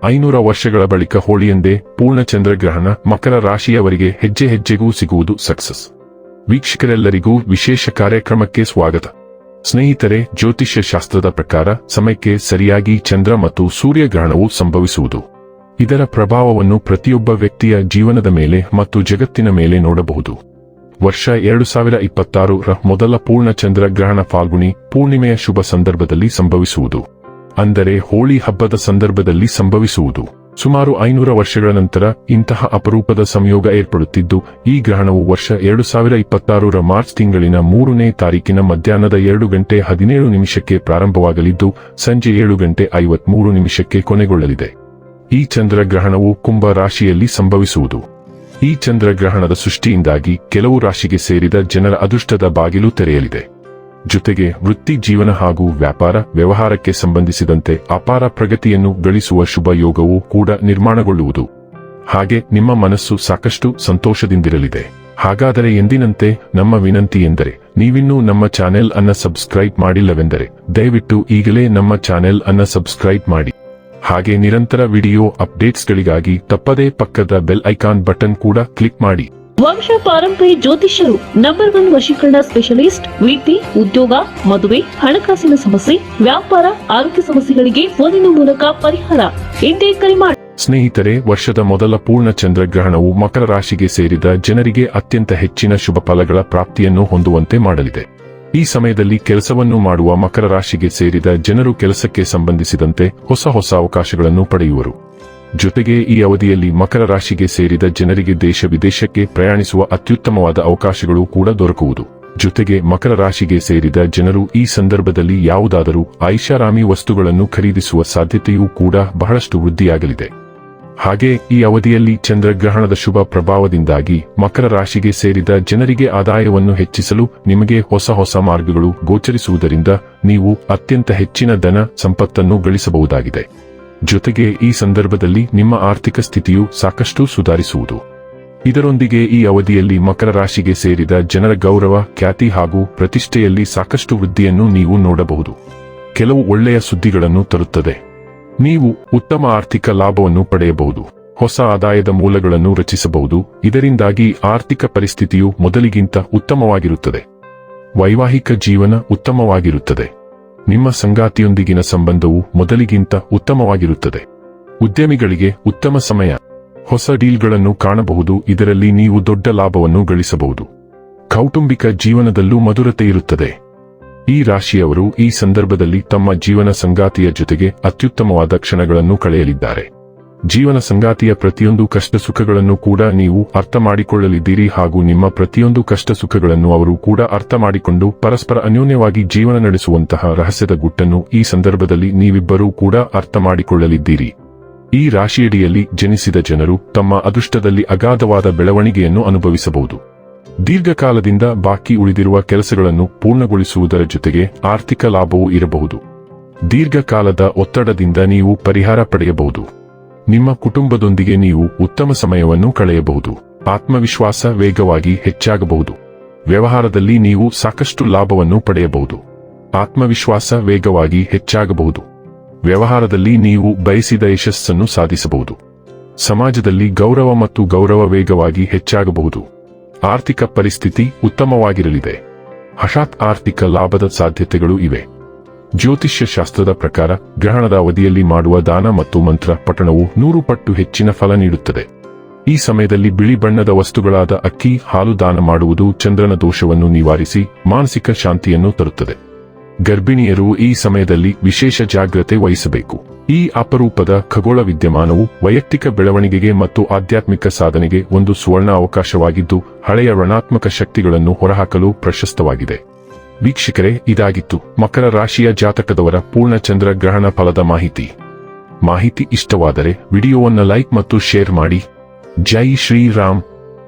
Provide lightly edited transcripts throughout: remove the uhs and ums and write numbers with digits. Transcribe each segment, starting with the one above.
500 ವರ್ಷಗಳ ಬಳಿಕ ಹೋಳಿಯಂದೇ ಪೂರ್ಣ ಚಂದ್ರಗ್ರಹಣ ಮಕರ ರಾಶಿಯವರಿಗೆ ಹೆಜ್ಜೆ ಹೆಜ್ಜೆಗೂ ಸಿಗುವುದು ಸಕ್ಸಸ್. ವೀಕ್ಷಕರೆಲ್ಲರಿಗೂ ವಿಶೇಷ ಕಾರ್ಯಕ್ರಮಕ್ಕೆ ಸ್ವಾಗತ. ಸ್ನೇಹಿತರೆ, ಜ್ಯೋತಿಷ್ಯ ಶಾಸ್ತ್ರದ ಪ್ರಕಾರ ಸಮಯಕ್ಕೆ ಸರಿಯಾಗಿ ಚಂದ್ರ ಮತ್ತು ಸೂರ್ಯಗ್ರಹಣವು ಸಂಭವಿಸುವುದು. ಇದರ ಪ್ರಭಾವವನ್ನು ಪ್ರತಿಯೊಬ್ಬ ವ್ಯಕ್ತಿಯ ಜೀವನದ ಮೇಲೆ ಮತ್ತು ಜಗತ್ತಿನ ಮೇಲೆ ನೋಡಬಹುದು. ವರ್ಷ 2026ರ ಮೊದಲ ಪೂರ್ಣ ಚಂದ್ರಗ್ರಹಣ ಫಾಲ್ಗುಣಿ ಪೂರ್ಣಿಮೆಯ ಶುಭ ಸಂದರ್ಭದಲ್ಲಿ ಸಂಭವಿಸುವುದು. ಅಂದರೆ ಹೋಳಿ ಹಬ್ಬದ ಸಂದರ್ಭದಲ್ಲಿ ಸಂಭವಿಸುವುದು. ಸುಮಾರು 500 ವರ್ಷಗಳ ನಂತರ ಇಂತಹ ಅಪರೂಪದ ಸಂಯೋಗ ಏರ್ಪಡುತ್ತಿದ್ದು, ಈ ಗ್ರಹಣವು ವರ್ಷ 2026ರ ಮಾರ್ಚ್ ತಿಂಗಳಿನ 3ನೇ ತಾರೀಕಿನ ಮಧ್ಯಾಹ್ನದ 2:17 ಪ್ರಾರಂಭವಾಗಲಿದ್ದು, ಸಂಜೆ 7:53 ಕೊನೆಗೊಳ್ಳಲಿದೆ. ಈ ಚಂದ್ರಗ್ರಹಣವು ಕುಂಭ ರಾಶಿಯಲ್ಲಿ ಸಂಭವಿಸುವುದು. ಈ ಚಂದ್ರಗ್ರಹಣದ ಸೃಷ್ಟಿಯಿಂದಾಗಿ ಕೆಲವು ರಾಶಿಗೆ ಸೇರಿದ ಜನರ ಅದೃಷ್ಟದ ಬಾಗಿಲು ತೆರೆಯಲಿದೆ. ಜೊತೆಗೆ ವೃತ್ತಿ ಜೀವನ ಹಾಗೂ ವ್ಯಾಪಾರ ವ್ಯವಹಾರಕ್ಕೆ ಸಂಬಂಧಿಸಿದಂತೆ ಅಪಾರ ಪ್ರಗತಿಯನ್ನು ಗಳಿಸುವ ಶುಭ ಯೋಗವೂ ಕೂಡ ನಿರ್ಮಾಣಗೊಳ್ಳುವುದು. ಹಾಗೆ ನಿಮ್ಮ ಮನಸ್ಸು ಸಾಕಷ್ಟು ಸಂತೋಷದಿಂದಿರಲಿದೆ. ಹಾಗಾದರೆ ಎಂದಿನಂತೆ ನಮ್ಮ ವಿನಂತಿ ಎಂದರೆ, ನೀವಿನ್ನೂ ನಮ್ಮ ಚಾನೆಲ್ ಅನ್ನ ಸಬ್ಸ್ಕ್ರೈಬ್ ಮಾಡಿಲ್ಲವೆಂದರೆ ದಯವಿಟ್ಟು ಈಗಲೇ ನಮ್ಮ ಚಾನೆಲ್ ಅನ್ನ ಸಬ್ಸ್ಕ್ರೈಬ್ ಮಾಡಿ. ಹಾಗೆ ನಿರಂತರ ವಿಡಿಯೋ ಅಪ್ಡೇಟ್ಸ್ಗಳಿಗಾಗಿ ತಪ್ಪದೇ ಪಕ್ಕದ ಬೆಲ್ ಐಕಾನ್ ಬಟನ್ ಕೂಡ ಕ್ಲಿಕ್ ಮಾಡಿ. ವಂಶ ಪಾರಂಪರ್ಯ ಜ್ಯೋತಿಷ್ಯರು ನಂಬರ್ 1 ವಶೀಕರಣ ಸ್ಪೆಷಲಿಸ್ಟ್. ವೃತ್ತಿ, ಉದ್ಯೋಗ, ಮದುವೆ, ಹಣಕಾಸಿನ ಸಮಸ್ಯೆ, ವ್ಯಾಪಾರ, ಆರೋಗ್ಯ ಸಮಸ್ಯೆಗಳಿಗೆ ಫೋನಿನ ಮೂಲಕ ಪರಿಹಾರ. ಇಂದೇ ಕರೆ ಮಾಡಿ. ಸ್ನೇಹಿತರೆ, ವರ್ಷದ ಮೊದಲ ಪೂರ್ಣ ಚಂದ್ರಗ್ರಹಣವು ಮಕರ ರಾಶಿಗೆ ಸೇರಿದ ಜನರಿಗೆ ಅತ್ಯಂತ ಹೆಚ್ಚಿನ ಶುಭ ಫಲಗಳ ಪ್ರಾಪ್ತಿಯನ್ನು ಹೊಂದುವಂತೆ ಮಾಡಲಿದೆ. ಈ ಸಮಯದಲ್ಲಿ ಕೆಲಸವನ್ನು ಮಾಡುವ ಮಕರ ರಾಶಿಗೆ ಸೇರಿದ ಜನರು ಕೆಲಸಕ್ಕೆ ಸಂಬಂಧಿಸಿದಂತೆ ಹೊಸ ಅವಕಾಶಗಳನ್ನು ಪಡೆಯುವರು. ಜೊತೆಗೆ ಈ ಅವಧಿಯಲ್ಲಿ ಮಕರ ರಾಶಿಗೆ ಸೇರಿದ ಜನರಿಗೆ ದೇಶ ವಿದೇಶಕ್ಕೆ ಪ್ರಯಾಣಿಸುವ ಅತ್ಯುತ್ತಮವಾದ ಅವಕಾಶಗಳು ಕೂಡ ದೊರಕುವುದು. ಜೊತೆಗೆ ಮಕರ ರಾಶಿಗೆ ಸೇರಿದ ಜನರು ಈ ಸಂದರ್ಭದಲ್ಲಿ ಯಾವುದಾದರೂ ಐಷಾರಾಮಿ ವಸ್ತುಗಳನ್ನು ಖರೀದಿಸುವ ಸಾಧ್ಯತೆಯೂ ಕೂಡ ಬಹಳಷ್ಟು ವೃದ್ಧಿಯಾಗಲಿದೆ. ಹಾಗೆ ಈ ಅವಧಿಯಲ್ಲಿ ಚಂದ್ರಗ್ರಹಣದ ಶುಭ ಪ್ರಭಾವದಿಂದಾಗಿ ಮಕರ ರಾಶಿಗೆ ಸೇರಿದ ಜನರಿಗೆ ಆದಾಯವನ್ನು ಹೆಚ್ಚಿಸಲು ನಿಮಗೆ ಹೊಸ ಮಾರ್ಗಗಳು ಗೋಚರಿಸುವುದರಿಂದ ನೀವು ಅತ್ಯಂತ ಹೆಚ್ಚಿನ ಧನ ಸಂಪತ್ತನ್ನು ಗಳಿಸಬಹುದಾಗಿದೆ. ಜೊತೆಗೆ ಈ ಸಂದರ್ಭದಲ್ಲಿ ನಿಮ್ಮ ಆರ್ಥಿಕ ಸ್ಥಿತಿಯು ಸಾಕಷ್ಟು ಸುಧಾರಿಸುವುದು. ಇದರೊಂದಿಗೆ ಈ ಅವಧಿಯಲ್ಲಿ ಮಕರ ರಾಶಿಗೆ ಸೇರಿದ ಜನರ ಗೌರವ, ಖ್ಯಾತಿ ಹಾಗೂ ಪ್ರತಿಷ್ಠೆಯಲ್ಲಿ ಸಾಕಷ್ಟು ವೃದ್ಧಿಯನ್ನು ನೀವು ನೋಡಬಹುದು. ಕೆಲವು ಒಳ್ಳೆಯ ಸುದ್ದಿಗಳನ್ನು ತರುತ್ತದೆ. ನೀವು ಉತ್ತಮ ಆರ್ಥಿಕ ಲಾಭವನ್ನು ಪಡೆಯಬಹುದು. ಹೊಸ ಆದಾಯದ ಮೂಲಗಳನ್ನು ರಚಿಸಬಹುದು. ಇದರಿಂದಾಗಿ ಆರ್ಥಿಕ ಪರಿಸ್ಥಿತಿಯು ಮೊದಲಿಗಿಂತ ಉತ್ತಮವಾಗಿರುತ್ತದೆ. ವೈವಾಹಿಕ ಜೀವನ ಉತ್ತಮವಾಗಿರುತ್ತದೆ. ನಿಮ್ಮ ಸಂಗಾತಿಯೊಂದಿಗಿನ ಸಂಬಂಧವು ಮೊದಲಿಗಿಂತ ಉತ್ತಮವಾಗಿರುತ್ತದೆ. ಉದ್ಯಮಿಗಳಿಗೆ ಉತ್ತಮ ಸಮಯ. ಹೊಸ ಡೀಲ್ಗಳನ್ನು ಕಾಣಬಹುದು. ಇದರಲ್ಲಿ ನೀವು ದೊಡ್ಡ ಲಾಭವನ್ನು ಗಳಿಸಬಹುದು. ಕೌಟುಂಬಿಕ ಜೀವನದಲ್ಲೂ ಮಧುರತೆ ಇರುತ್ತದೆ. ಈ ರಾಶಿಯವರು ಈ ಸಂದರ್ಭದಲ್ಲಿ ತಮ್ಮ ಜೀವನ ಸಂಗಾತಿಯ ಜೊತೆಗೆ ಅತ್ಯುತ್ತಮವಾದ ಕ್ಷಣಗಳನ್ನು ಕಳೆಯಲಿದ್ದಾರೆ. ಜೀವನ ಸಂಗಾತಿಯ ಪ್ರತಿಯೊಂದು ಕಷ್ಟ ಸುಖಗಳನ್ನು ಕೂಡ ನೀವು ಅರ್ಥ ಮಾಡಿಕೊಳ್ಳಲಿದ್ದೀರಿ ಹಾಗೂ ನಿಮ್ಮ ಪ್ರತಿಯೊಂದು ಕಷ್ಟ ಸುಖಗಳನ್ನು ಅವರು ಕೂಡ ಅರ್ಥ ಮಾಡಿಕೊಂಡು ಪರಸ್ಪರ ಅನ್ಯೋನ್ಯವಾಗಿ ಜೀವನ ನಡೆಸುವಂತಹ ರಹಸ್ಯದ ಗುಟ್ಟನ್ನು ಈ ಸಂದರ್ಭದಲ್ಲಿ ನೀವಿಬ್ಬರೂ ಕೂಡ ಅರ್ಥ ಮಾಡಿಕೊಳ್ಳಲಿದ್ದೀರಿ. ಈ ರಾಶಿಯಡಿಯಲ್ಲಿ ಜನಿಸಿದ ಜನರು ತಮ್ಮ ಅದೃಷ್ಟದಲ್ಲಿ ಅಗಾಧವಾದ ಬೆಳವಣಿಗೆಯನ್ನು ಅನುಭವಿಸಬಹುದು. ದೀರ್ಘಕಾಲದಿಂದ ಬಾಕಿ ಉಳಿದಿರುವ ಕೆಲಸಗಳನ್ನು ಪೂರ್ಣಗೊಳಿಸುವುದರ ಜೊತೆಗೆ ಆರ್ಥಿಕ ಲಾಭವೂ ಇರಬಹುದು. ದೀರ್ಘಕಾಲದ ಒತ್ತಡದಿಂದ ನೀವು ಪರಿಹಾರ ಪಡೆಯಬಹುದು. ನಿಮ್ಮ ಕುಟುಂಬದೊಂದಿಗೆ ನೀವು ಉತ್ತಮ ಸಮಯವನ್ನು ಕಳೆಯಬಹುದು. ಆತ್ಮವಿಶ್ವಾಸ ವೇಗವಾಗಿ ಹೆಚ್ಚಾಗಬಹುದು. ವ್ಯವಹಾರದಲ್ಲಿ ನೀವು ಸಾಕಷ್ಟು ಲಾಭವನ್ನು ಪಡೆಯಬಹುದು. ಆತ್ಮವಿಶ್ವಾಸ ವೇಗವಾಗಿ ಹೆಚ್ಚಾಗಬಹುದು. ವ್ಯವಹಾರದಲ್ಲಿ ನೀವು ಬಯಸಿದ ಯಶಸ್ಸನ್ನು ಸಾಧಿಸಬಹುದು. ಸಮಾಜದಲ್ಲಿ ಗೌರವ ಮತ್ತು ಗೌರವ ವೇಗವಾಗಿ ಹೆಚ್ಚಾಗಬಹುದು. ಆರ್ಥಿಕ ಪರಿಸ್ಥಿತಿ ಉತ್ತಮವಾಗಿರಲಿದೆ. ಹಠಾತ್ ಆರ್ಥಿಕ ಲಾಭದ ಸಾಧ್ಯತೆಗಳು ಇವೆ. ಜ್ಯೋತಿಷ್ಯ ಶಾಸ್ತ್ರದ ಪ್ರಕಾರ ಗ್ರಹಣದ ಅವಧಿಯಲ್ಲಿ ಮಾಡುವ ದಾನ ಮತ್ತು ಮಂತ್ರ ಪಠಣವು 100 ಪಟ್ಟು ಹೆಚ್ಚಿನ ಫಲ ನೀಡುತ್ತದೆ. ಈ ಸಮಯದಲ್ಲಿ ಬಿಳಿ ಬಣ್ಣದ ವಸ್ತುಗಳಾದ ಅಕ್ಕಿ, ಹಾಲು ದಾನ ಮಾಡುವುದು ಚಂದ್ರನ ದೋಷವನ್ನು ನಿವಾರಿಸಿ ಮಾನಸಿಕ ಶಾಂತಿಯನ್ನು ತರುತ್ತದೆ. ಗರ್ಭಿಣಿಯರು ಈ ಸಮಯದಲ್ಲಿ ವಿಶೇಷ ಜಾಗ್ರತೆ ವಹಿಸಬೇಕು. ಈ ಅಪರೂಪದ ಖಗೋಳ ವಿದ್ಯಮಾನವು ವೈಯಕ್ತಿಕ ಬೆಳವಣಿಗೆಗೆ ಮತ್ತು ಆಧ್ಯಾತ್ಮಿಕ ಸಾಧನೆಗೆ ಒಂದು ಸುವರ್ಣ ಅವಕಾಶವಾಗಿದ್ದು, ಹಳೆಯ ಋಣಾತ್ಮಕ ಶಕ್ತಿಗಳನ್ನು ಹೊರಹಾಕಲು ಪ್ರಶಸ್ತವಾಗಿದೆ. ವೀಕ್ಷಕರೇ, ಇದಾಗಿತ್ತು ಮಕರ ರಾಶಿಯ ಜಾತಕದವರ ಪೂರ್ಣ ಚಂದ್ರಗ್ರಹಣ ಫಲದ ಮಾಹಿತಿ ಇಷ್ಟವಾದರೆ ವಿಡಿಯೋವನ್ನು ಲೈಕ್ ಮತ್ತು ಶೇರ್ ಮಾಡಿ. ಜೈ ಶ್ರೀರಾಮ್.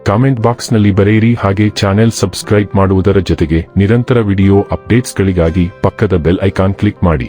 ಕಾಮೆಂಟ್ ಬಾಕ್ಸ್ನಲ್ಲಿ ಬರೆಯಿರಿ. ಹಾಗೆ ಚಾನೆಲ್ ಸಬ್ಸ್ಕ್ರೈಬ್ ಮಾಡುವುದರ ಜೊತೆಗೆ ನಿರಂತರ ವಿಡಿಯೋ ಅಪ್ಡೇಟ್ಸ್ಗಳಿಗಾಗಿ ಪಕ್ಕದ ಬೆಲ್ ಐಕಾನ್ ಕ್ಲಿಕ್ ಮಾಡಿ.